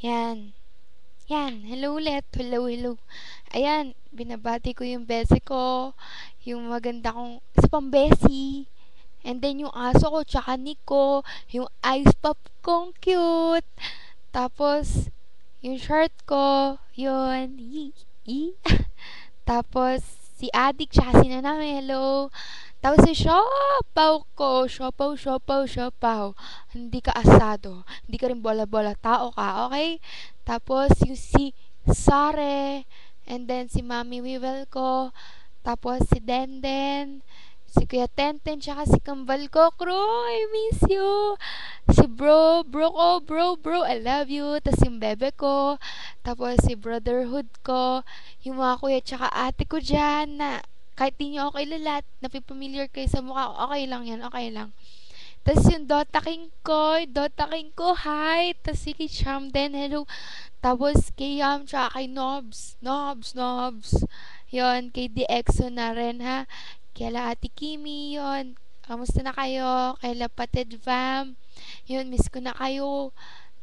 Yan. Yan. Hello ulit. Hello, hello. Ayan, binabati ko yung bese ko, yung maganda kong isa pang besi, and then yung aso ko, tsaka Nico, yung ice pop kong cute, tapos yung shirt ko, yun, tapos si Adik, tsaka si Nanay, hello. Tapos si Siopaw ko, Siopaw, Siopaw, Siopaw. Hindi ka asado, hindi ka rin bola-bola, tao ka, okay? Tapos yung si Sare, and then si Mami Wiwel ko, tapos si Denden, si Kuya Tenten, tsaka si Kambal ko, Kro, I miss you. Si bro, I love you. Tapos yung bebe ko, tapos si brotherhood ko, yung mga kuya tsaka ate ko dyan na kahit di nyo ako kilala at napipamiliar kayo sa mukha ko, okay lang yan, okay lang. Tapos yung Dota King ko, hi! Tapos si kay Cham din, hello. Tapos kay Yam, tsaka kay Nobs. Yon, kay DXO na rin ha. Kaya Ate Kimi, yon. Kamusta na kayo? Kay Lapatid Vam. Yun, miss ko na kayo.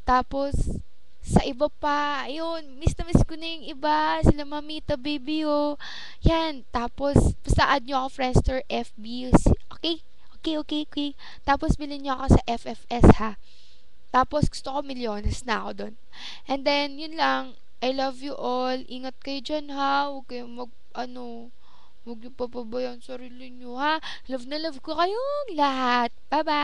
Tapos, sa iba pa, ayun, miss ko na yung iba. Sila Mamita, baby, oh. Yan, tapos, basta add nyo ako Friendster FB. Okay? Okay. Tapos, bilhin nyo ako sa FFS, ha? Tapos, gusto ko milyones na ako doon. And then, yun lang. I love you all. Ingat kayo dyan, ha? Huwag kayong huwag niyo papabayaan sarili niyo, ha? Love na love ko kayong lahat. Bye-bye!